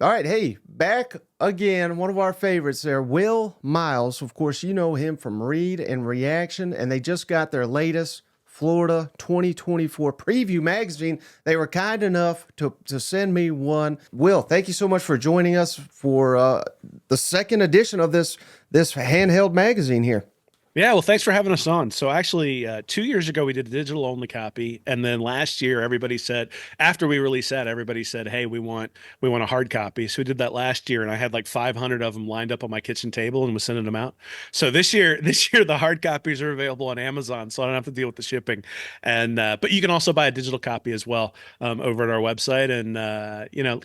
All right, hey, back again. One of our favorites there, Will Miles. Of course, you know him from Read and Reaction, and they just got their latest Florida 2024 preview magazine. They were kind enough to send me one. Will, thank you so much for joining us for the second edition of this handheld magazine here. Yeah, well, thanks for having us on. So actually, 2 years ago we did a digital only copy, and then last year everybody said after we released that, everybody said, "Hey, we want a hard copy." So we did that last year, and I had like 500 of them lined up on my kitchen table and was sending them out. So this year, this year the hard copies are available on Amazon, so I don't have to deal with the shipping. And but you can also buy a digital copy as well over at our website. And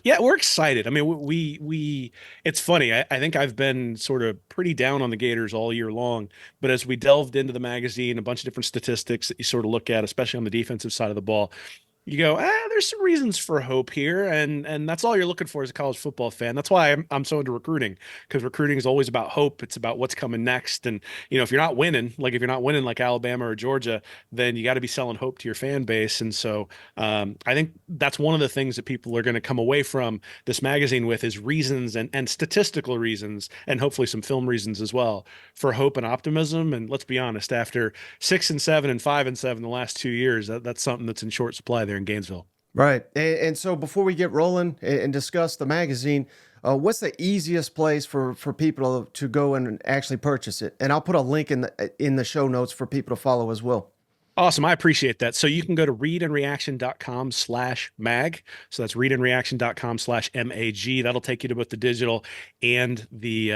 yeah, we're excited. I mean, we it's funny. I think I've been sort of pretty down on the Gators all year long, but as we delved into the magazine, a bunch of different statistics that you sort of look at, especially on the defensive side of the ball, you go, there's some reasons for hope here, and that's all you're looking for as a college football fan. That's why I'm so into recruiting, because recruiting is always about hope. It's about what's coming next, and if you're not winning, like if you're not winning like Alabama or Georgia, then you got to be selling hope to your fan base. And so I think that's one of the things that people are going to come away from this magazine with is reasons and statistical reasons, and hopefully some film reasons as well for hope and optimism. And let's be honest, after 6-7 and 5-7 the last 2 years, that's something that's in short supply there in Gainesville. Right. And so before we get rolling and discuss the magazine, what's the easiest place for people to go and actually purchase it? And I'll put a link in the show notes for people to follow as well. Awesome. I appreciate that. So you can go to readandreaction.com/mag. So that's readandreaction.com/mag. That'll take you to both the digital and the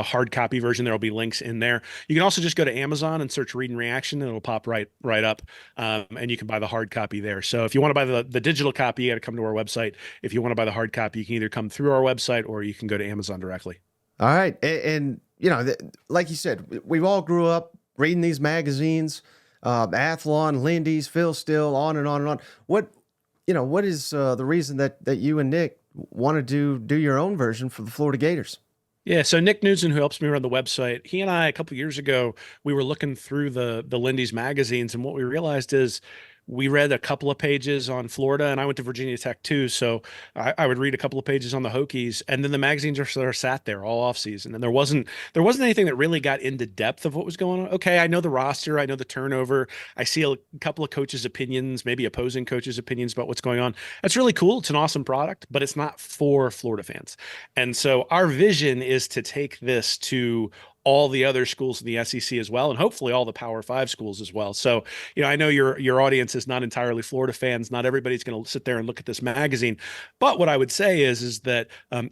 hard copy version. There'll be links in there. You can also just go to Amazon and search Read and Reaction, and it'll pop right up. And you can buy the hard copy there. So if you want to buy the digital copy, you got to come to our website. If you want to buy the hard copy, you can either come through our website or you can go to Amazon directly. All right. And like you said, we've all grew up reading these magazines. Athlon, Lindy's, Phil Still, on and on and on. What is the reason that you and Nick want to do your own version for the Florida Gators? Yeah, so Nick Newton, who helps me run the website, he and I a couple years ago, we were looking through the Lindy's magazines, and what we realized is we read a couple of pages on Florida, and I went to Virginia Tech too, so I would read a couple of pages on the Hokies, and then the magazines are sort of sat there all off season, and there wasn't anything that really got into depth of what was going on. Okay, I know the roster, I know the turnover, I see a couple of coaches' opinions, maybe opposing coaches' opinions about what's going on. That's really cool. It's an awesome product, but it's not for Florida fans. And so our vision is to take this to all the other schools in the SEC as well, and hopefully all the Power Five schools as well. So, I know your audience is not entirely Florida fans. Not everybody's going to sit there and look at this magazine. But what I would say is that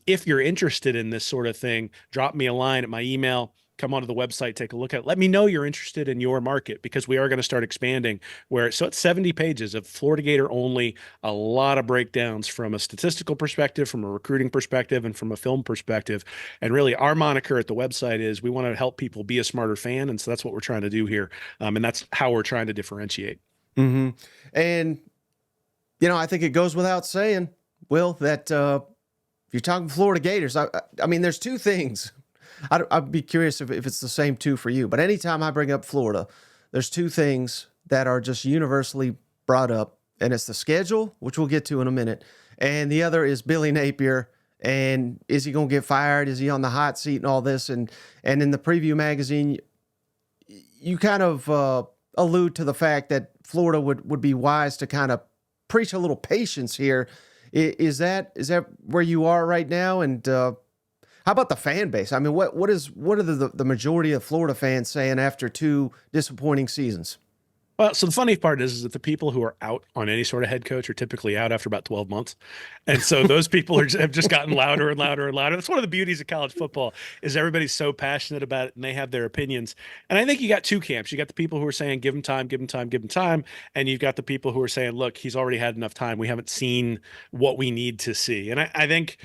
if you're interested in this sort of thing, drop me a line at my email. Come onto the website, take a look at it. Let me know you're interested in your market, because we are going to start expanding so it's 70 pages of Florida Gator only, a lot of breakdowns from a statistical perspective, from a recruiting perspective, and from a film perspective. And really our moniker at the website is we want to help people be a smarter fan. And so that's what we're trying to do here. And that's how we're trying to differentiate. Mm-hmm. And, I think it goes without saying, Will, that if you're talking Florida Gators, I mean, there's two things. I'd be curious if it's the same two for you. But anytime I bring up Florida, there's two things that are just universally brought up, and it's the schedule, which we'll get to in a minute, and the other is Billy Napier. And is he going to get fired? Is he on the hot seat and all this? And in the preview magazine, you kind of allude to the fact that Florida would be wise to kind of preach a little patience here. Is that where you are right now? And how about the fan base? I mean, what are the majority of Florida fans saying after two disappointing seasons? Well, so the funny part is that the people who are out on any sort of head coach are typically out after about 12 months. And so those people have just gotten louder and louder and louder. That's one of the beauties of college football is everybody's so passionate about it and they have their opinions. And I think you got two camps. You got the people who are saying, give him time, give him time, give him time. And you've got the people who are saying, look, he's already had enough time. We haven't seen what we need to see. And I think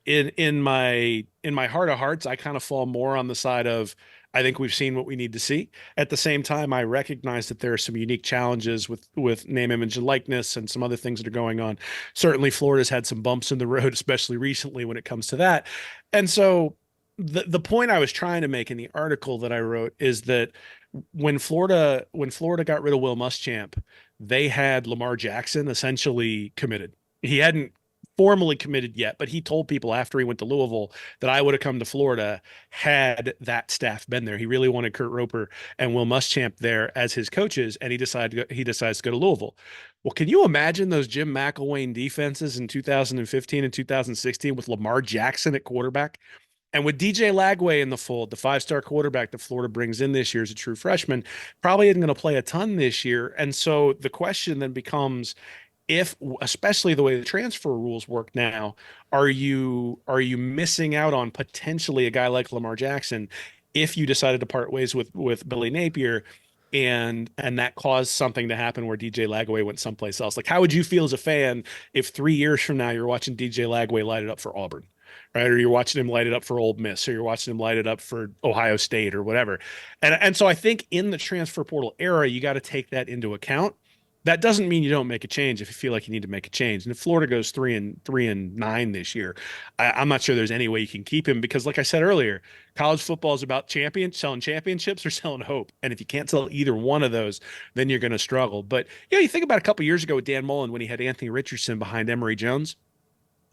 in my heart of hearts, I kind of fall more on the side of I think we've seen what we need to see. At the same time, I recognize that there are some unique challenges with name, image, and likeness and some other things that are going on. Certainly, Florida's had some bumps in the road, especially recently when it comes to that. And so the point I was trying to make in the article that I wrote is that when Florida got rid of Will Muschamp, they had Lamar Jackson essentially committed. He hadn't formally committed yet, but he told people after he went to Louisville that I would have come to Florida had that staff been there. He really wanted Kurt Roper and Will Muschamp there as his coaches, and he decides to go to Louisville. Well, can you imagine those Jim McElwain defenses in 2015 and 2016 with Lamar Jackson at quarterback? And with DJ Lagway in the fold, the five-star quarterback that Florida brings in this year as a true freshman, probably isn't going to play a ton this year. And so the question then becomes, if, especially the way the transfer rules work now, are you missing out on potentially a guy like Lamar Jackson if you decided to part ways with Billy Napier, and that caused something to happen where DJ Lagway went someplace else? Like, how would you feel as a fan if 3 years from now you're watching DJ Lagway light it up for Auburn, right? Or you're watching him light it up for Ole Miss, or you're watching him light it up for Ohio State or whatever. And so I think in the transfer portal era, you got to take that into account. That doesn't mean you don't make a change if you feel like you need to make a change. And if Florida goes 3-9 this year, I'm not sure there's any way you can keep him, because, like I said earlier, college football is about selling championships or selling hope. And if you can't sell either one of those, then you're going to struggle. But you think about a couple years ago with Dan Mullen when he had Anthony Richardson behind Emory Jones.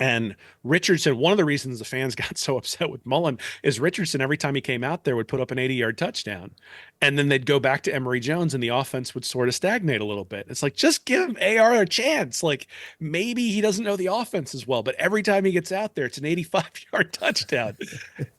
And Richardson, one of the reasons the fans got so upset with Mullen is Richardson, every time he came out there, would put up an 80-yard touchdown. And then they'd go back to Emory Jones and the offense would sort of stagnate a little bit. It's like, just give AR a chance. Like, maybe he doesn't know the offense as well, but every time he gets out there, it's an 85-yard touchdown.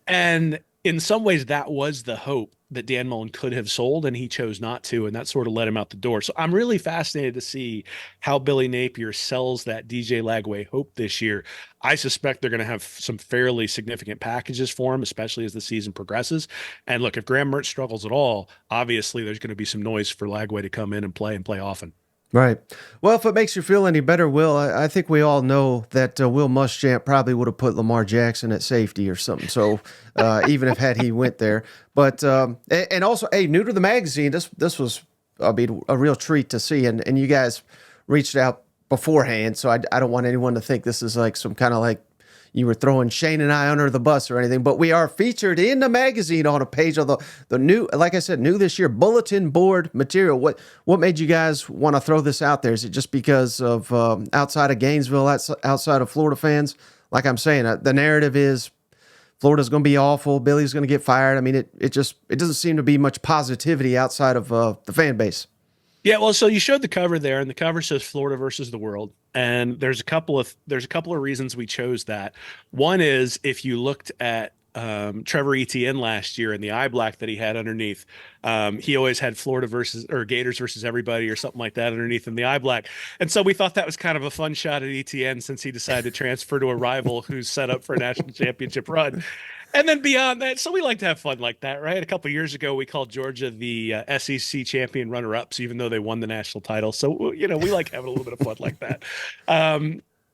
And in some ways, that was the hope that Dan Mullen could have sold, and he chose not to, and that sort of let him out the door. So I'm really fascinated to see how Billy Napier sells that DJ Lagway hope this year. I suspect they're going to have some fairly significant packages for him, especially as the season progresses. And look, if Graham Mertz struggles at all, obviously there's going to be some noise for Lagway to come in and play often. Right. Well, if it makes you feel any better, Will, I think we all know that Will Muschamp probably would have put Lamar Jackson at safety or something. So even if had he went there, but and also, hey, new to the magazine, this was a real treat to see, and you guys reached out beforehand, so I don't want anyone to think this is like some kind of like you were throwing Shane and I under the bus or anything, but we are featured in the magazine on a page of the new, like I said, new this year, bulletin board material. What made you guys want to throw this out there? Is it just because of outside of Gainesville, outside of Florida fans? Like I'm saying, the narrative is Florida's going to be awful. Billy's going to get fired. I mean, it doesn't seem to be much positivity outside of the fan base. Yeah, well, so you showed the cover there, and the cover says Florida versus the world. And there's a couple of reasons we chose that. One is, if you looked at Trevor Etienne last year and the eye black that he had underneath, he always had Florida versus, or Gators versus everybody or something like that underneath in the eye black. And so we thought that was kind of a fun shot at Etienne, since he decided to transfer to a rival who's set up for a national championship run. And then beyond that, so we like to have fun like that, right? A couple of years ago, we called Georgia the SEC champion runner-ups, even though they won the national title. So, we like having a little bit of fun like that.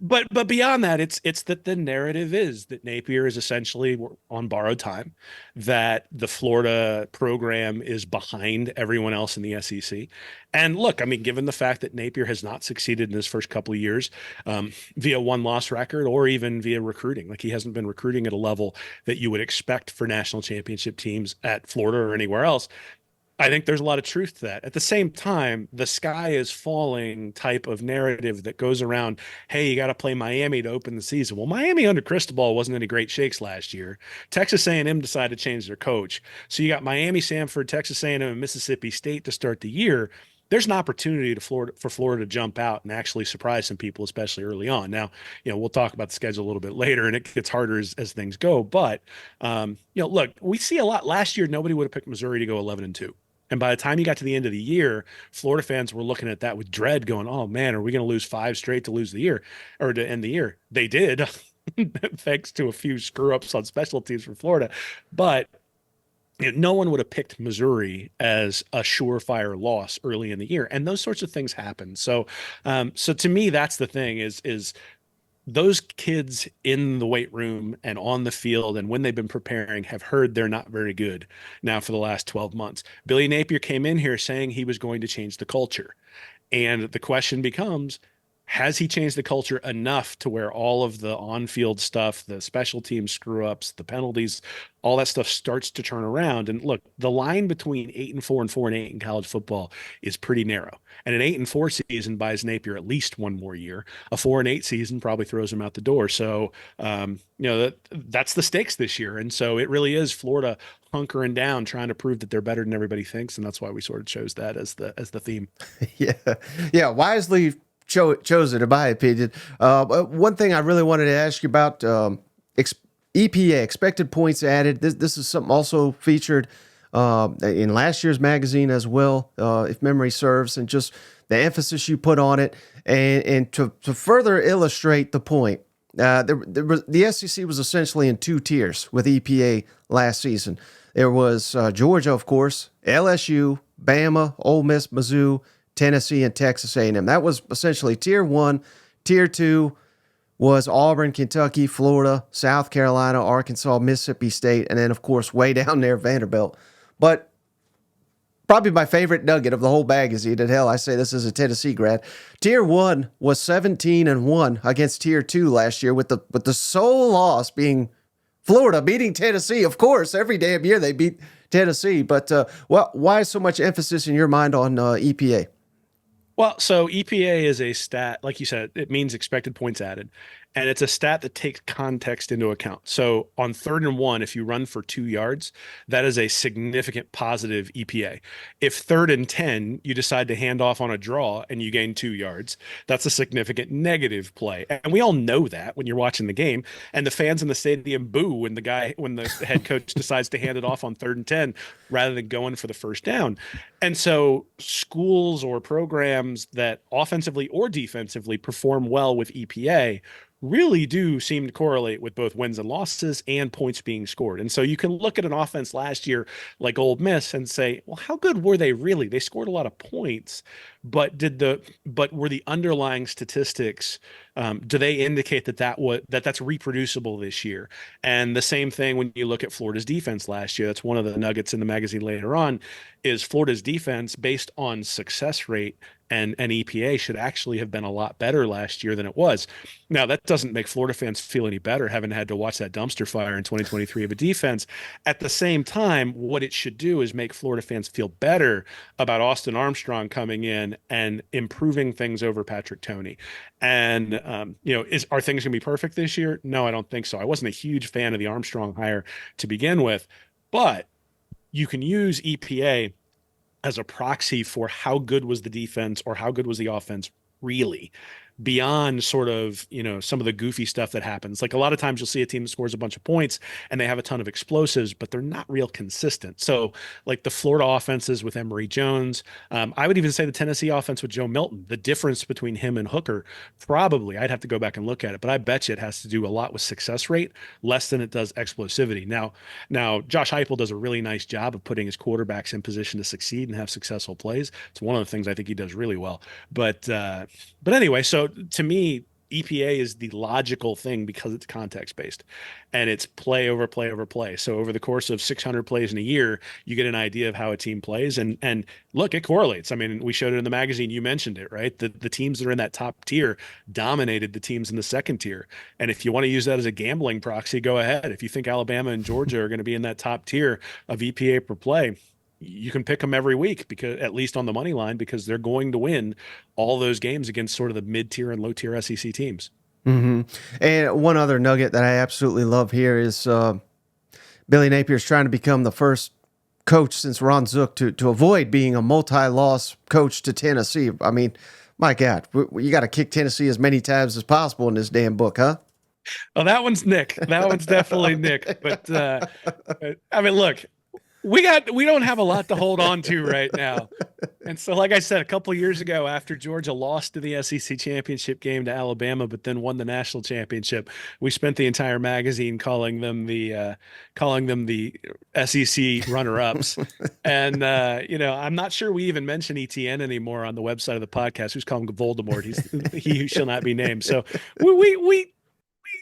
But beyond that, it's that the narrative is that Napier is essentially on borrowed time, that the Florida program is behind everyone else in the SEC. And look, I mean, given the fact that Napier has not succeeded in his first couple of years via one-loss record or even via recruiting, like he hasn't been recruiting at a level that you would expect for national championship teams at Florida or anywhere else, I think there's a lot of truth to that. At the same time, the sky is falling type of narrative that goes around, hey, you got to play Miami to open the season. Well, Miami under Cristobal wasn't any great shakes last year. Texas A&M decided to change their coach. So you got Miami, Samford, Texas A&M, and Mississippi State to start the year. There's an opportunity for Florida to jump out and actually surprise some people, especially early on. Now, we'll talk about the schedule a little bit later, and it gets harder as things go. But, look, we see a lot. Last year, nobody would have picked Missouri to go 11-2. And by the time you got to the end of the year, Florida fans were looking at that with dread, going, oh, man, are we going to lose 5 straight to lose the year or to end the year? They did, thanks to a few screw-ups on special teams for Florida. But no one would have picked Missouri as a surefire loss early in the year. And those sorts of things happen. So to me, that's the thing is those kids in the weight room and on the field and when they've been preparing have heard they're not very good now for the last 12 months. Billy Napier came in here saying he was going to change the culture. And the question becomes, Has he changed the culture enough to where all of the on-field stuff, the special team screw-ups, the penalties, all that stuff starts to turn around? And look, the line between 8-4 and 4-8 in college football is pretty narrow. And an 8-4 season buys Napier at least one more year. A 4-8 season probably throws him out the door. So, that's the stakes this year. And so it really is Florida hunkering down, trying to prove that they're better than everybody thinks. And that's why we sort of chose that as the theme. Yeah, yeah, wisely chosen, in my opinion. One thing I really wanted to ask you about, EPA, expected points added. This is something also featured in last year's magazine as well, if memory serves, and just the emphasis you put on it. And to further illustrate the point, the SEC was essentially in two tiers with EPA last season. There was Georgia, of course, LSU, Bama, Ole Miss, Mizzou, Tennessee, and Texas A&M. That was essentially tier one. Tier two was Auburn, Kentucky, Florida, South Carolina, Arkansas, Mississippi State, and then, of course, way down there, Vanderbilt. But probably my favorite nugget of the whole magazine, and hell, I say this as a Tennessee grad. Tier one was 17-1 against tier two last year, with the sole loss being Florida beating Tennessee. Of course, every damn year they beat Tennessee. But why so much emphasis in your mind on EPA? Well, so EPA is a stat, like you said, it means expected points added. And it's a stat that takes context into account. So on 3rd and 1, if you run for 2 yards, that is a significant positive EPA. If 3rd and 10, you decide to hand off on a draw and you gain 2 yards, that's a significant negative play. And we all know that when you're watching the game. And the fans in the stadium boo when the head coach decides to hand it off on 3rd and 10 rather than going for the first down. And so schools or programs that offensively or defensively perform well with EPA really do seem to correlate with both wins and losses and points being scored. And so you can look at an offense last year like Ole Miss and say, well, how good were they really? They scored a lot of points, but were the underlying statistics, do they indicate that's reproducible this year? And the same thing when you look at Florida's defense last year. That's one of the nuggets in the magazine later on, is Florida's defense based on success rate and EPA should actually have been a lot better last year than it was. Now, that doesn't make Florida fans feel any better, having had to watch that dumpster fire in 2023 of a defense. At the same time, what it should do is make Florida fans feel better about Austin Armstrong coming in and improving things over Patrick Toney. And, are things going to be perfect this year? No, I don't think so. I wasn't a huge fan of the Armstrong hire to begin with, but you can use EPA as a proxy for how good was the defense or how good was the offense really, beyond sort of, some of the goofy stuff that happens. Like a lot of times you'll see a team that scores a bunch of points and they have a ton of explosives, but they're not real consistent. So like the Florida offenses with Emory Jones, I would even say the Tennessee offense with Joe Milton, the difference between him and Hooker, probably, I'd have to go back and look at it, but I bet you it has to do a lot with success rate, less than it does explosivity. Now Josh Heupel does a really nice job of putting his quarterbacks in position to succeed and have successful plays. It's one of the things I think he does really well. But anyway, so to me, EPA is the logical thing because it's context based and it's play over play over play. So over the course of 600 plays in a year, you get an idea of how a team plays. And look, it correlates. I mean, we showed it in the magazine. You mentioned it, right? The teams that are in that top tier dominated the teams in the second tier. And if you want to use that as a gambling proxy, go ahead. If you think Alabama and Georgia are going to be in that top tier of EPA per play, you can pick them every week, because at least on the money line, because they're going to win all those games against sort of the mid-tier and low-tier SEC teams. Mm-hmm. And one other nugget that I absolutely love here is Billy Napier is trying to become the first coach since Ron Zook to avoid being a multi-loss coach to Tennessee. I mean, my God, you got to kick Tennessee as many times as possible in this damn book, huh? Oh, that one's Nick. That one's definitely Nick. But I mean, look, we don't have a lot to hold on to right now. And so, like I said, a couple of years ago, after Georgia lost to the SEC championship game to Alabama, but then won the national championship, we spent the entire magazine calling them the SEC runner-ups. And I'm not sure we even mention ETN anymore on the website of the podcast. Who's calling him Voldemort? He who shall not be named. So we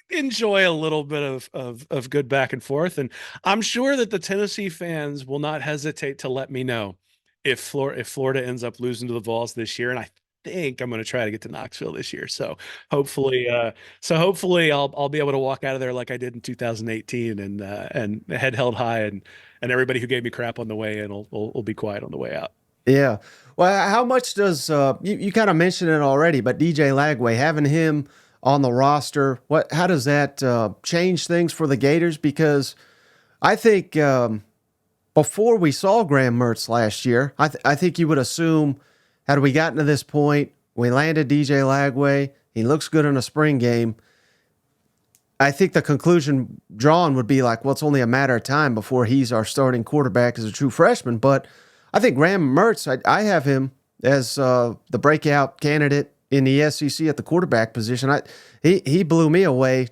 enjoy a little bit of good back and forth. And I'm sure that the Tennessee fans will not hesitate to let me know if Florida ends up losing to the Vols this year. And think I'm going to try to get to Knoxville this year. Hopefully, hopefully I'll be able to walk out of there like I did in 2018 and head held high and everybody who gave me crap on the way in will be quiet on the way out. Yeah. Well, how much does you kind of mentioned it already, but DJ Lagway having him on the roster, how does that change things for the Gators? Because I think before we saw Graham Mertz last year, I think you would assume, had we gotten to this point, we landed DJ Lagway, he looks good in a spring game. I think the conclusion drawn would be like, well, it's only a matter of time before he's our starting quarterback as a true freshman. But I think Graham Mertz, I have him as the breakout candidate in the SEC at the quarterback position. He blew me away.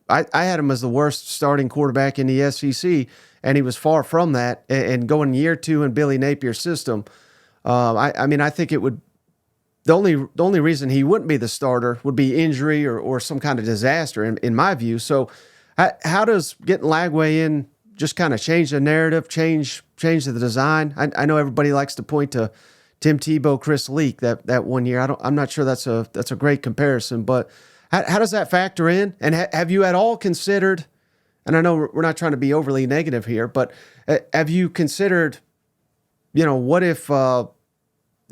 I had him as the worst starting quarterback in the SEC, and he was far from that. And going year two in Billy Napier's system, I mean, I think it would. The only reason he wouldn't be the starter would be injury or some kind of disaster, in my view. So, how does getting Lagway in just kind of change the narrative, change the design? I know everybody likes to point to Tim Tebow, Chris Leak that one year. I'm not sure that's a great comparison, but how does that factor in? And have you at all considered? And I know we're not trying to be overly negative here, but have you considered, what if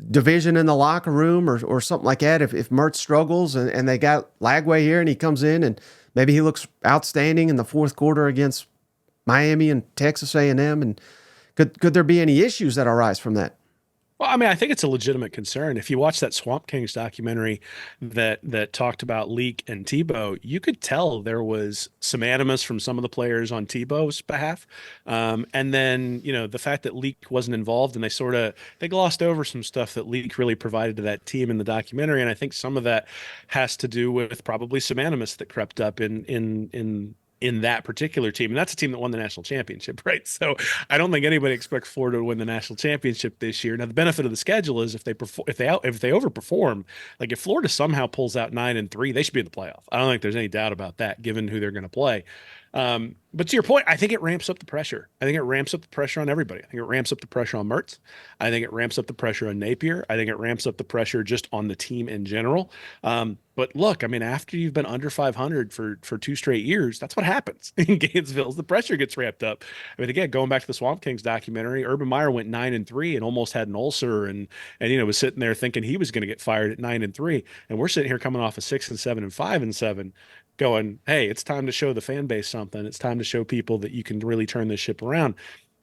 division in the locker room or something like that, if Mertz struggles and they got Lagway here and he comes in and maybe he looks outstanding in the fourth quarter against Miami and Texas A&M, and could there be any issues that arise from that? Well, I mean, I think it's a legitimate concern. If you watch that Swamp Kings documentary that talked about Leak and Tebow, you could tell there was some animus from some of the players on Tebow's behalf. And then, the fact that Leak wasn't involved, and they glossed over some stuff that Leak really provided to that team in the documentary. And I think some of that has to do with probably some animus that crept up in that particular team. And that's a team that won the national championship, right? So I don't think anybody expects Florida to win the national championship this year. Now, the benefit of the schedule is if they overperform, like if Florida somehow pulls out 9-3, they should be in the playoff. I don't think there's any doubt about that, given who they're going to play. But to your point, I think it ramps up the pressure. I think it ramps up the pressure on everybody. I think it ramps up the pressure on Mertz. I think it ramps up the pressure on Napier. I think it ramps up the pressure just on the team in general. But look, I mean, after you've been under 500 for 2 straight years, that's what happens in Gainesville. The pressure gets ramped up. I mean, again, going back to the Swamp Kings documentary, Urban Meyer went 9-3 and almost had an ulcer, and was sitting there thinking he was going to get fired at 9-3, and we're sitting here coming off of 6-7 and 5-7. Going, hey, it's time to show the fan base something. It's time to show people that you can really turn this ship around.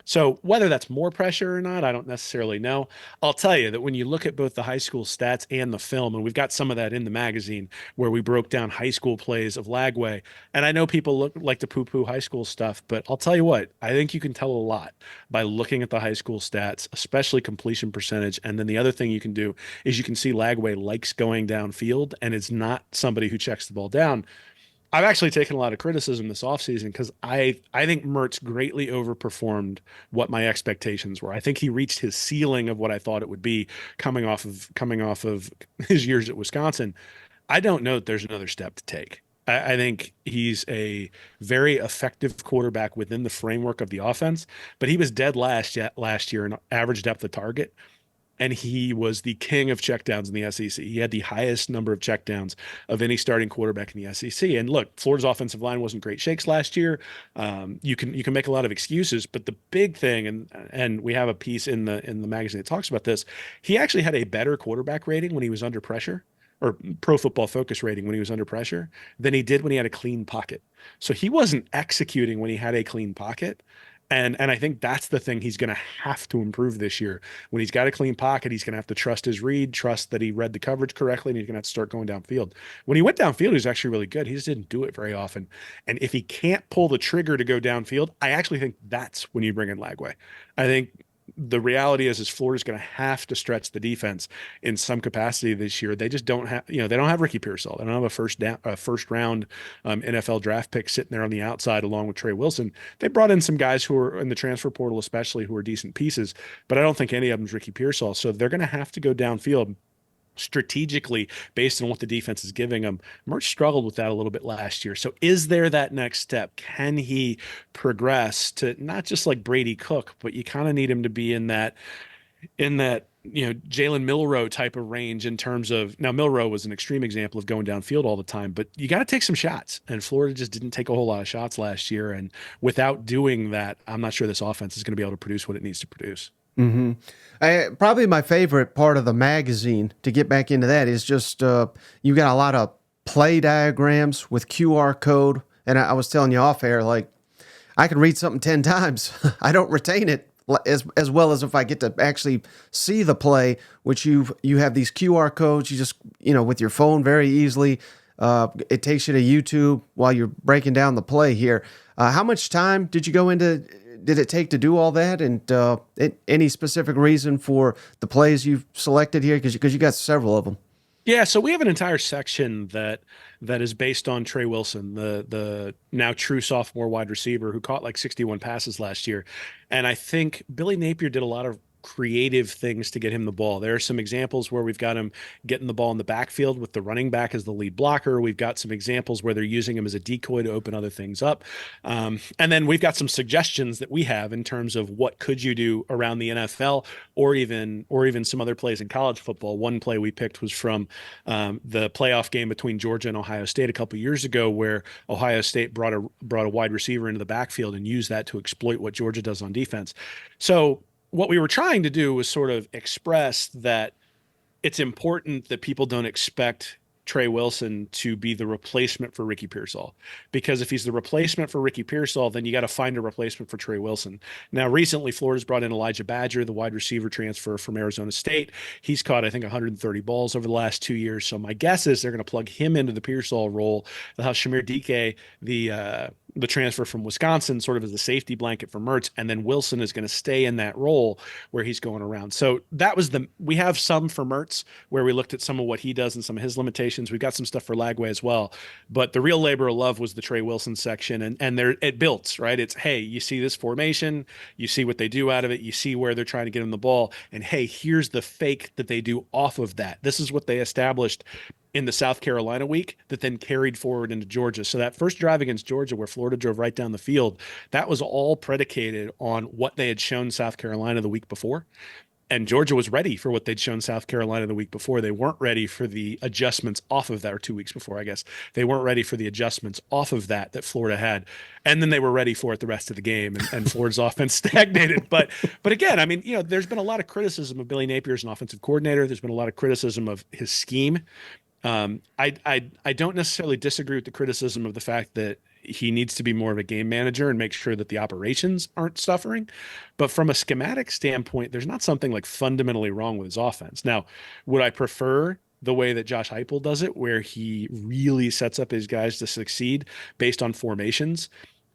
So whether that's more pressure or not, I don't necessarily know. I'll tell you that when you look at both the high school stats and the film, and we've got some of that in the magazine where we broke down high school plays of Lagway, and I know people like to poo-poo high school stuff, but I'll tell you what, I think you can tell a lot by looking at the high school stats, especially completion percentage. And then the other thing you can do is you can see Lagway likes going downfield and is not somebody who checks the ball down. I've actually taken a lot of criticism this offseason because I think Mertz greatly overperformed what my expectations were. I think he reached his ceiling of what I thought it would be coming off of his years at Wisconsin. I don't know that there's another step to take. I think he's a very effective quarterback within the framework of the offense, but he was dead last year in average depth of target. And he was the king of checkdowns in the SEC. He had the highest number of checkdowns of any starting quarterback in the SEC. And look, Florida's offensive line wasn't great shakes last year. You can make a lot of excuses, but the big thing, and we have a piece in the magazine that talks about this. He actually had a better quarterback rating when he was under pressure, or Pro Football Focus rating when he was under pressure, than he did when he had a clean pocket. So he wasn't executing when he had a clean pocket. And I think that's the thing he's going to have to improve this year. When he's got a clean pocket, he's going to have to trust his read, trust that he read the coverage correctly, and he's going to have to start going downfield. When he went downfield, he was actually really good. He just didn't do it very often. And if he can't pull the trigger to go downfield, I actually think that's when you bring in Lagway. I think the reality is Florida's going to have to stretch the defense in some capacity this year. They just don't have, they don't have Ricky Pearsall. They don't have a first round NFL draft pick sitting there on the outside along with Trey Wilson. They brought in some guys who are in the transfer portal, especially, who are decent pieces, but I don't think any of them is Ricky Pearsall. So they're going to have to go downfield strategically based on what the defense is giving them. Mertz struggled with that a little bit last year. So is there that next step? Can he progress to not just like Brady Cook, but you kind of need him to be in that Jalen Milroe type of range in terms of, now Milroe was an extreme example of going downfield all the time, but you got to take some shots. And Florida just didn't take a whole lot of shots last year. And without doing that, I'm not sure this offense is going to be able to produce what it needs to produce. Probably my favorite part of the magazine, to get back into that, is just you got a lot of play diagrams with QR code. And I was telling you off air, like, I can read something 10 times. I don't retain it as well as if I get to actually see the play, which you have these QR codes. You just, with your phone very easily. It takes you to YouTube while you're breaking down the play here. How much time did it take to do all that? And any specific reason for the plays you've selected here? Because you got several of them. Yeah, so we have an entire section that is based on Trey Wilson, the now true sophomore wide receiver who caught like 61 passes last year. And I think Billy Napier did a lot of creative things to get him the ball. There are some examples where we've got him getting the ball in the backfield with the running back as the lead blocker. We've got some examples where they're using him as a decoy to open other things up. And then we've got some suggestions that we have in terms of what could you do around the NFL or even some other plays in college football. One play we picked was from the playoff game between Georgia and Ohio State a couple of years ago, where Ohio State brought a wide receiver into the backfield and used that to exploit what Georgia does on defense. So what we were trying to do was sort of express that it's important that people don't expect Trey Wilson to be the replacement for Ricky Pearsall, because if he's the replacement for Ricky Pearsall, then you got to find a replacement for Trey Wilson. Now, recently, Florida's brought in Elijah Badger, the wide receiver transfer from Arizona State. He's caught, I think, 130 balls over the last 2 years. So my guess is they're going to plug him into the Pearsall role. They'll have Shamir Dike, the transfer from Wisconsin, sort of as a safety blanket for Mertz, and then Wilson is going to stay in that role where he's going around. So that was we have some for Mertz where we looked at some of what he does and some of his limitations. We've got some stuff for Lagway as well, but the real labor of love was the Trey Wilson section, and there it builds, right? It's, hey, you see this formation, you see what they do out of it, you see where they're trying to get him the ball, and hey, here's the fake that they do off of that. This is what they established in the South Carolina week that then carried forward into Georgia. So that first drive against Georgia where Florida drove right down the field, that was all predicated on what they had shown South Carolina the week before. And Georgia was ready for what they'd shown South Carolina the week before. They weren't ready for the adjustments off of that, or 2 weeks before, I guess. They weren't ready for the adjustments off of that Florida had. And then they were ready for it the rest of the game, and Florida's offense stagnated. But again, I mean, there's been a lot of criticism of Billy Napier as an offensive coordinator. There's been a lot of criticism of his scheme. I don't necessarily disagree with the criticism of the fact that he needs to be more of a game manager and make sure that the operations aren't suffering. But from a schematic standpoint, there's not something like fundamentally wrong with his offense. Now, would I prefer the way that Josh Heupel does it, where he really sets up his guys to succeed based on formations,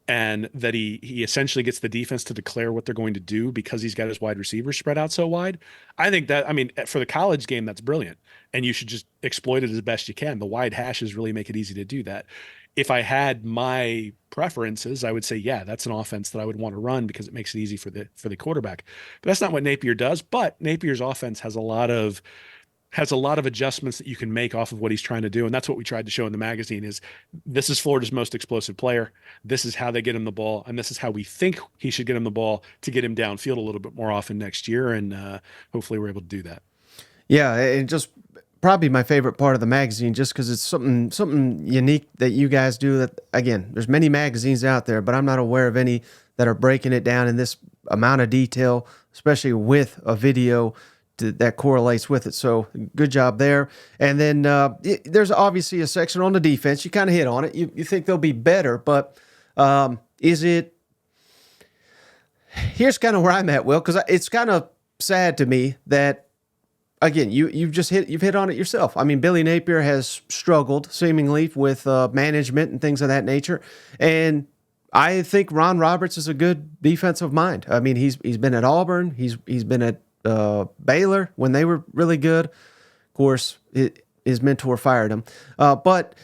and that he essentially gets the defense to declare what they're going to do because he's got his wide receivers spread out so wide? I think that, I mean, for the college game, that's brilliant, and you should just exploit it as best you can. The wide hashes really make it easy to do that. If I had my preferences, I would say, yeah, that's an offense that I would want to run because it makes it easy for the quarterback. But that's not what Napier does. But Napier's offense has a lot of adjustments that you can make off of what he's trying to do. And that's what we tried to show in the magazine is this is Florida's most explosive player. This is how they get him the ball. And this is how we think he should get him the ball to get him downfield a little bit more often next year. And hopefully we're able to do that. Yeah. And just probably my favorite part of the magazine, just because it's something unique that you guys do. That, again, there's many magazines out there, but I'm not aware of any that are breaking it down in this amount of detail, especially with a video that correlates with it. So good job there. And then there's obviously a section on the defense. You kind of hit on it. You think they'll be better, but here's kind of where I'm at, Will, because it's kind of sad to me that, again, you've hit on it yourself. I mean, Billy Napier has struggled seemingly with management and things of that nature. And I think Ron Roberts is a good defensive mind. I mean, he's been at Auburn. He's been at Baylor when they were really good. Of course, his mentor fired him. But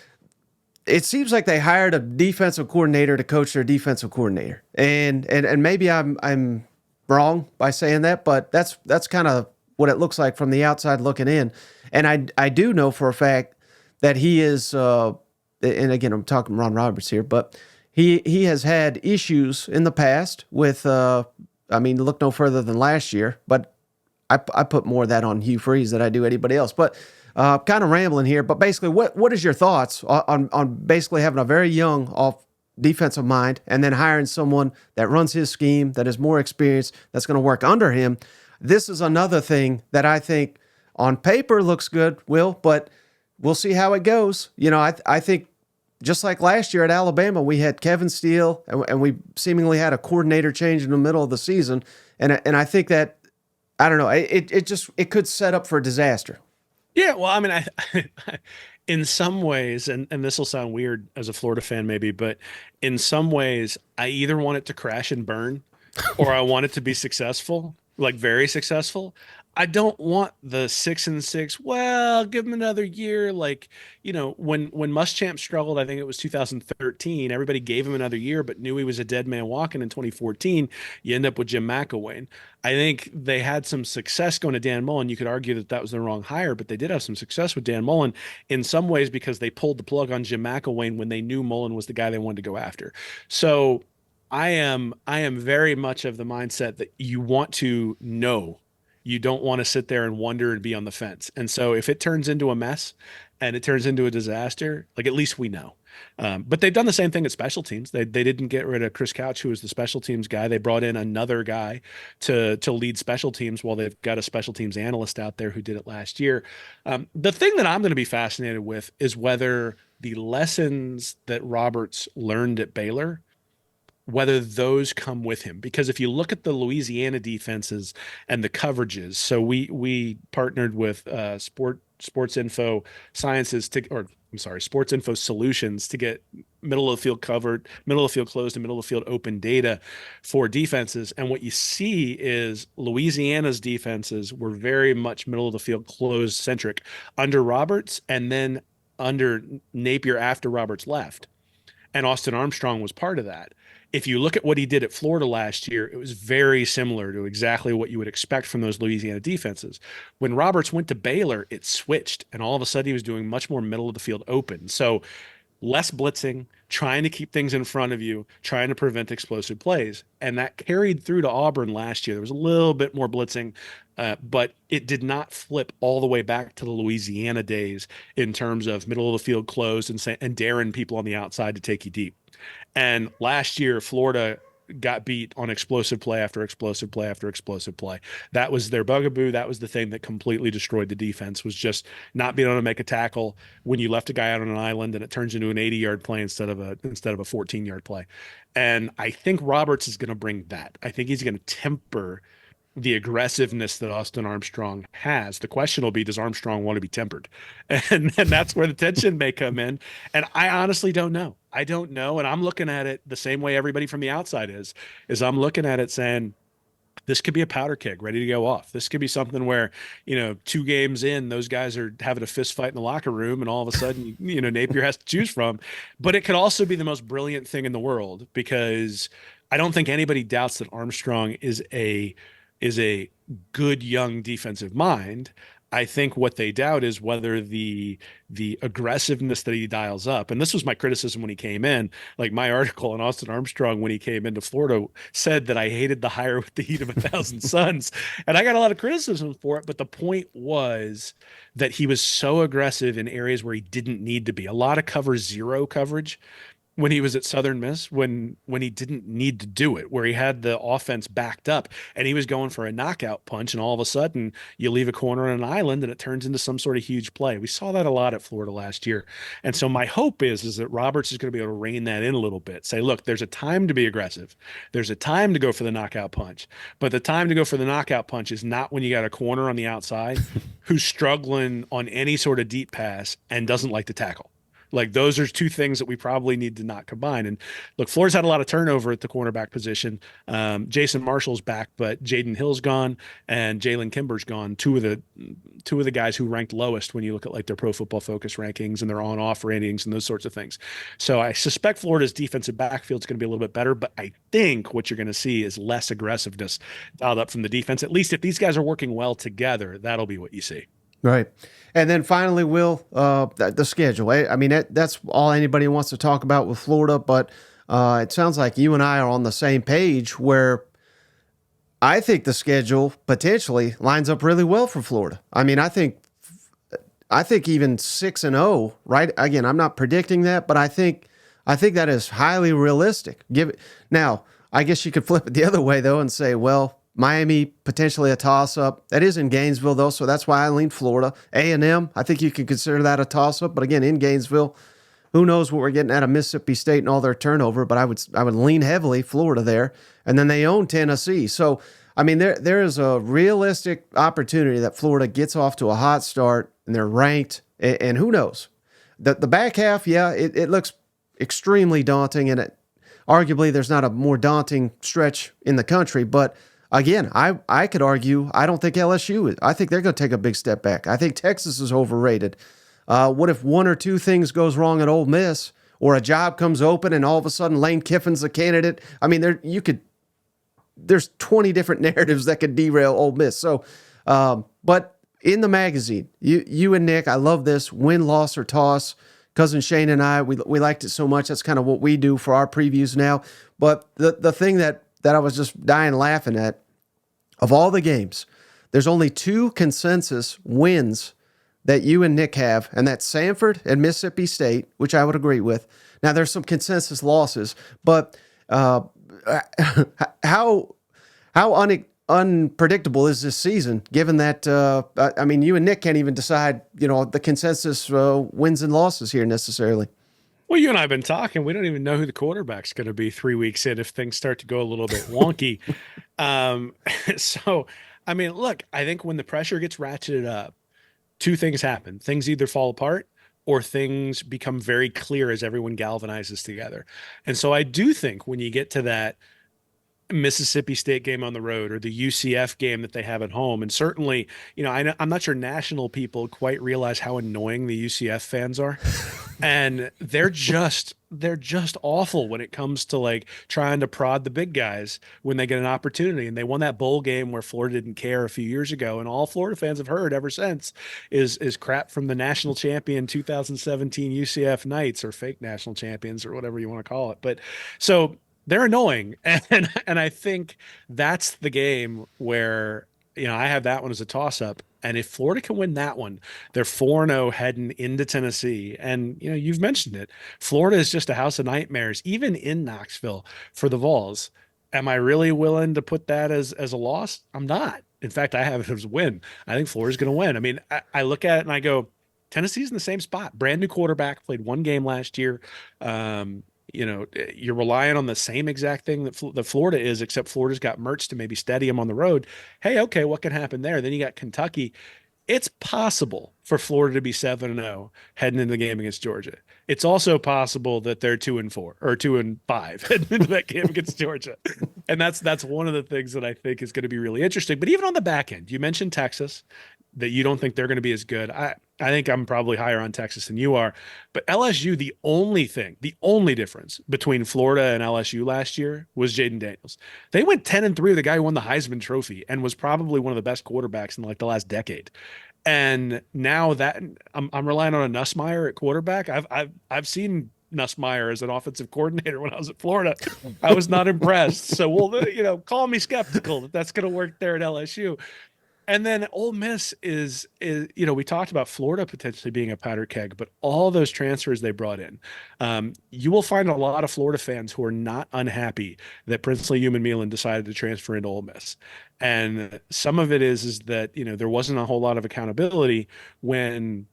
it seems like they hired a defensive coordinator to coach their defensive coordinator. And maybe I'm wrong by saying that, but that's kind of what it looks like from the outside looking in. And I do know for a fact that he is, and again, I'm talking Ron Roberts here, but he has had issues in the past with, look no further than last year, but I put more of that on Hugh Freeze than I do anybody else. But kind of rambling here. But basically, what is your thoughts on basically having a very young off defensive mind and then hiring someone that runs his scheme, that is more experienced, that's going to work under him? This is another thing that I think on paper looks good, Will, but we'll see how it goes. You know, I think just like last year at Alabama, we had Kevin Steele, and we seemingly had a coordinator change in the middle of the season, and I think that, I don't know, it could set up for a disaster. Yeah, well, I mean, in some ways, and this will sound weird as a Florida fan, maybe, but in some ways, I either want it to crash and burn, or I want it to be successful, like very successful. I don't want the 6-6. Well, give him another year. Like, when Muschamp struggled, I think it was 2013. Everybody gave him another year, but knew he was a dead man walking in 2014. You end up with Jim McElwain. I think they had some success going to Dan Mullen. You could argue that that was the wrong hire, but they did have some success with Dan Mullen in some ways because they pulled the plug on Jim McElwain when they knew Mullen was the guy they wanted to go after. So I am very much of the mindset that you want to know. You don't want to sit there and wonder and be on the fence. And so if it turns into a mess and it turns into a disaster, like at least we know. But they've done the same thing at special teams. They didn't get rid of Chris Couch, who was the special teams guy. They brought in another guy to lead special teams while they've got a special teams analyst out there who did it last year. The thing that I'm going to be fascinated with is whether the lessons that Roberts learned at Baylor, whether those come with him. Because if you look at the Louisiana defenses and the coverages, so we partnered with Sports Info Sciences Sports Info Solutions to get middle of the field covered, middle of the field closed, and middle of the field open data for defenses. And what you see is Louisiana's defenses were very much middle of the field closed centric under Roberts, and then under Napier after Roberts left. And Austin Armstrong was part of that. If you look at what he did at Florida last year, it was very similar to exactly what you would expect from those Louisiana defenses. When Roberts went to Baylor, it switched, and all of a sudden he was doing much more middle of the field open. So less blitzing, trying to keep things in front of you, trying to prevent explosive plays. And that carried through to Auburn last year. There was a little bit more blitzing, but it did not flip all the way back to the Louisiana days in terms of middle of the field closed and daring people on the outside to take you deep. And last year, Florida got beat on explosive play after explosive play after explosive play. That was their bugaboo. That was the thing that completely destroyed the defense, was just not being able to make a tackle when you left a guy out on an island and it turns into an 80-yard play instead of a 14-yard play. And I think Roberts is going to bring that. I think he's going to temper the aggressiveness that Austin Armstrong has. The question will be, does Armstrong want to be tempered? And that's where the tension may come in. And I honestly don't know. I don't know. And I'm looking at it the same way everybody from the outside is I'm looking at it saying, this could be a powder keg ready to go off. This could be something where, 2 games in, those guys are having a fist fight in the locker room, and all of a sudden, Napier has to choose from. But it could also be the most brilliant thing in the world, because I don't think anybody doubts that Armstrong is a good young defensive mind. I think what they doubt is whether the aggressiveness that he dials up. And this was my criticism when he came in. Like, my article on Austin Armstrong when he came into Florida said that I hated the hire with the heat of 1,000 suns. And I got a lot of criticism for it. But the point was that he was so aggressive in areas where he didn't need to be. A lot of cover zero coverage when he was at Southern Miss, when he didn't need to do it, where he had the offense backed up and he was going for a knockout punch, and all of a sudden you leave a corner on an island and it turns into some sort of huge play. We saw that a lot at Florida last year. And so my hope is that Roberts is going to be able to rein that in a little bit. Say, look, there's a time to be aggressive. There's a time to go for the knockout punch. But the time to go for the knockout punch is not when you got a corner on the outside who's struggling on any sort of deep pass and doesn't like to tackle. Like, those are 2 things that we probably need to not combine. And look, Florida's had a lot of turnover at the cornerback position. Jason Marshall's back, but Jaden Hill's gone and Jalen Kimber's gone. Two of the guys who ranked lowest when you look at like their Pro Football Focus rankings and their on-off ratings and those sorts of things. So I suspect Florida's defensive backfield is going to be a little bit better, but I think what you're going to see is less aggressiveness dialed up from the defense. At least if these guys are working well together, that'll be what you see. Right. And then finally, Will, the schedule. I mean, that's all anybody wants to talk about with Florida, but it sounds like you and I are on the same page where I think the schedule potentially lines up really well for Florida. I mean, I think even 6-0, right? Again, I'm not predicting that, but I think that is highly realistic. Give it now. I guess you could flip it the other way though and say, well, Miami potentially a toss up. That is in Gainesville though, so that's why I lean Florida. A&M, I think you can consider that a toss up, but again, in Gainesville, who knows what we're getting out of Mississippi State and all their turnover, but I would lean heavily Florida there. And then they own Tennessee. So I mean there is a realistic opportunity that Florida gets off to a hot start and they're ranked and who knows. The back half, yeah, it looks extremely daunting and arguably there's not a more daunting stretch in the country, but again, I could argue I don't think LSU is. I think they're going to take a big step back. I think Texas is overrated. What if one or two things goes wrong at Ole Miss, or a job comes open and all of a sudden Lane Kiffin's a candidate? I mean, there's 20 different narratives that could derail Ole Miss. So, but in the magazine, you and Nick, I love this win, loss, or toss. Cousin Shane and I, we liked it so much. That's kind of what we do for our previews now. But the thing that I was just dying laughing at, of all the games, there's only two consensus wins that you and Nick have, and that's Samford and Mississippi State, which I would agree with. Now, there's some consensus losses, but how unpredictable is this season, given that, I mean, you and Nick can't even decide, the consensus wins and losses here necessarily. Well, you and I have been talking. We don't even know who the quarterback's going to be 3 weeks in if things start to go a little bit wonky. Um, so, I mean, look, I think when the pressure gets ratcheted up, two things happen. Things either fall apart or things become very clear as everyone galvanizes together. And so I do think when you get to that Mississippi State game on the road or the UCF game that they have at home. And certainly, I'm not sure national people quite realize how annoying the UCF fans are. And they're just awful when it comes to like trying to prod the big guys when they get an opportunity. And they won that bowl game where Florida didn't care a few years ago. And all Florida fans have heard ever since is crap from the national champion 2017 UCF Knights, or fake national champions, or whatever you want to call it. But so they're annoying. And I think that's the game where, I have that one as a toss up. And if Florida can win that one, they're 4-0 heading into Tennessee. And, you've mentioned it. Florida is just a house of nightmares, even in Knoxville for the Vols. Am I really willing to put that as a loss? I'm not. In fact, I have it as a win. I think Florida's going to win. I mean, I look at it and I go, Tennessee's in the same spot. Brand new quarterback, played one game last year. You're relying on the same exact thing that Florida is, except Florida's got Mertz to maybe steady him on the road. Hey, okay, what can happen there? Then you got Kentucky. It's possible for Florida to be 7-0 heading into the game against Georgia. It's also possible that they're 2-4 or 2-5 heading into that game against Georgia. And that's one of the things that I think is going to be really interesting. But even on the back end, you mentioned Texas, that you don't think they're going to be as good. I think I'm probably higher on Texas than you are. But LSU, the only difference between Florida and LSU last year was Jaden Daniels. They went 10-3 with the guy who won the Heisman Trophy and was probably one of the best quarterbacks in like the last decade. And now that I'm relying on a Nussmeier at quarterback. I've seen Nussmeier as an offensive coordinator when I was at Florida. I was not impressed. So call me skeptical that that's going to work there at LSU. And then Ole Miss is we talked about Florida potentially being a powder keg, but all those transfers they brought in, you will find a lot of Florida fans who are not unhappy that Princely Umanmielen decided to transfer into Ole Miss. And some of it is that, there wasn't a whole lot of accountability when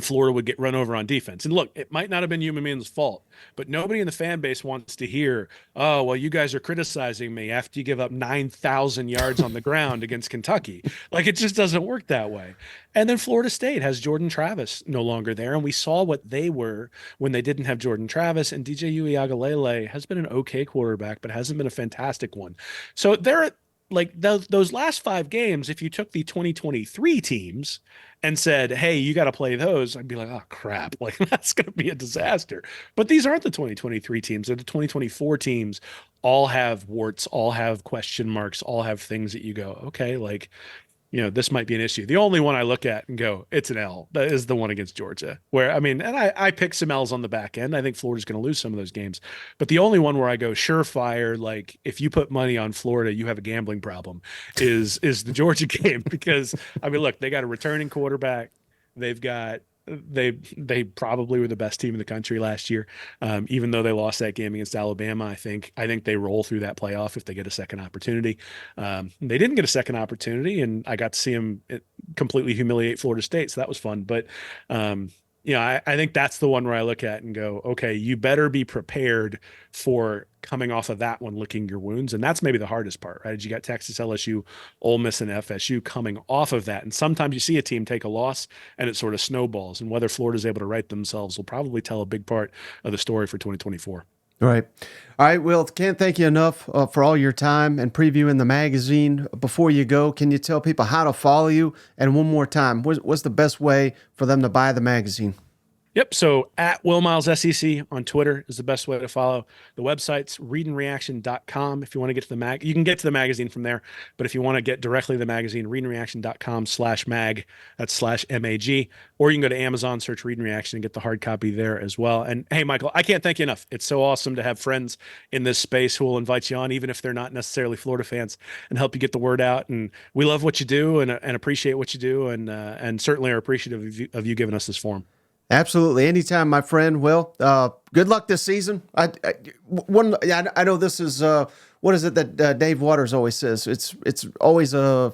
Florida would get run over on defense. And look, it might not have been Umanmielen's fault, but nobody in the fan base wants to hear, oh, well, you guys are criticizing me after you give up 9,000 yards on the ground against Kentucky. Like, it just doesn't work that way. And then Florida State has Jordan Travis no longer there. And we saw what they were when they didn't have Jordan Travis. And DJ Uiagalelei has been an okay quarterback, but hasn't been a fantastic one. So they're like those last 5 games, if you took the 2023 teams and said, hey, you got to play those, I'd be like, oh, crap. Like, that's going to be a disaster. But these aren't the 2023 teams. They're the 2024 teams. All have warts, all have question marks, all have things that you go, okay, like, this might be an issue. The only one I look at and go, it's an L, that is the one against Georgia, where, I mean, and I pick some L's on the back end. I think Florida's going to lose some of those games, but the only one where I go surefire, like if you put money on Florida, you have a gambling problem, is the Georgia game. Because I mean, look, they got a returning quarterback. They've got they probably were the best team in the country last year. Even though they lost that game against Alabama, I think they roll through that playoff if they get a second opportunity. They didn't get a second opportunity, and I got to see them completely humiliate Florida State, so that was fun. But I think that's the one where I look at and go, okay, you better be prepared for coming off of that one, licking your wounds. And that's maybe the hardest part, right? You got Texas, LSU, Ole Miss, and FSU coming off of that. And sometimes you see a team take a loss and it sort of snowballs. And whether Florida's able to right themselves will probably tell a big part of the story for 2024. Right. All right, Will, can't thank you enough for all your time and previewing the magazine. Before you go, can you tell people how to follow you? And one more time, what's the best way for them to buy the magazine? Yep. So at Will Miles SEC on Twitter is the best way to follow. The website's readandreaction.com. If you want to get to the mag, you can get to the magazine from there. But if you want to get directly to the magazine, readandreaction.com/mag, that's /MAG. Or you can go to Amazon, search Read and Reaction, and get the hard copy there as well. And hey, Michael, I can't thank you enough. It's so awesome to have friends in this space who will invite you on, even if they're not necessarily Florida fans, and help you get the word out. And we love what you do and appreciate what you do, and certainly are appreciative of you giving us this forum. Absolutely. Anytime, my friend. Will, good luck this season. I know this is, what is it that Dave Waters always says? It's always a,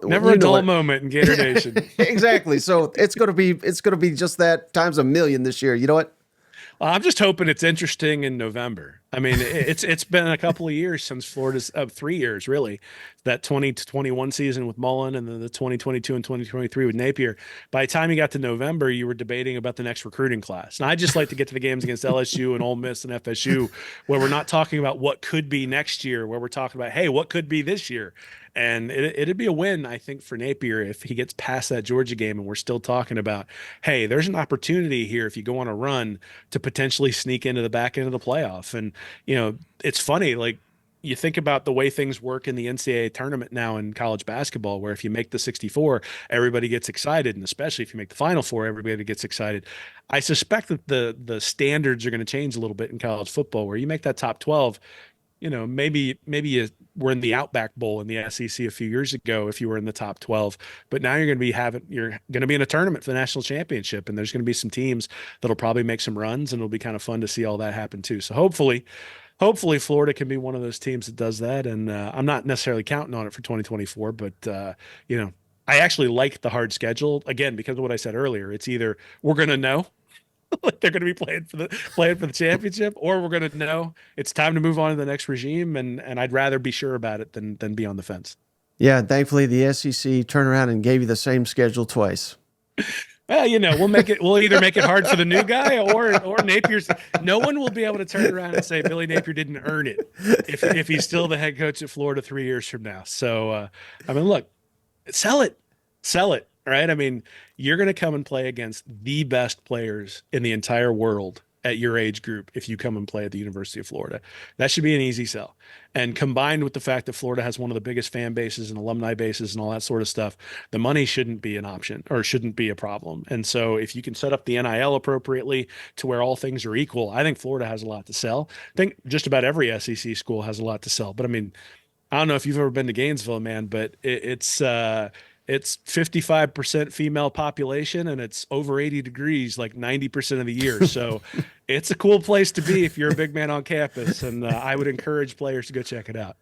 never a dull moment in Gator Nation. Exactly. So it's going to be just that times a million this year. You know what? I'm just hoping it's interesting in November. I mean, it's been a couple of years since Florida's 3 years, really. That 2021 season with Mullen, and then the 2022 and 2023 with Napier. By the time you got to November, you were debating about the next recruiting class. And I just like to get to the games against LSU and Ole Miss and FSU, where we're not talking about what could be next year, where we're talking about, hey, what could be this year? And it'd be a win, I think, for Napier if he gets past that Georgia game and we're still talking about, hey, there's an opportunity here if you go on a run to potentially sneak into the back end of the playoff. And, it's funny, like, you think about the way things work in the NCAA tournament now in college basketball, where if you make the 64, everybody gets excited. And especially if you make the Final Four, everybody gets excited. I suspect that the standards are going to change a little bit in college football, where you make that top 12, maybe you were in the Outback Bowl in the SEC a few years ago if you were in the top 12, but now you're going to be in a tournament for the national championship, and there's going to be some teams that'll probably make some runs, and it'll be kind of fun to see all that happen too. So hopefully Florida can be one of those teams that does that. And I'm not necessarily counting on it for 2024, but I actually like the hard schedule, again, because of what I said earlier. It's either we're going to know like they're going to be playing for the championship, or we're going to know it's time to move on to the next regime. And I'd rather be sure about it than be on the fence. Yeah. And thankfully the SEC turned around and gave you the same schedule twice. Well, we'll either make it hard for the new guy or Napier's. No one will be able to turn around and say Billy Napier didn't earn it if he's still the head coach at Florida 3 years from now. So, I mean, look, sell it. Right? I mean, you're going to come and play against the best players in the entire world at your age group if you come and play at the University of Florida. That should be an easy sell. And combined with the fact that Florida has one of the biggest fan bases and alumni bases and all that sort of stuff, the money shouldn't be an option or shouldn't be a problem. And so if you can set up the NIL appropriately to where all things are equal, I think Florida has a lot to sell. I think just about every SEC school has a lot to sell. But I mean, I don't know if you've ever been to Gainesville, man, but it's 55% female population, and it's over 80 degrees like 90% of the year. So it's a cool place to be if you're a big man on campus. And I would encourage players to go check it out.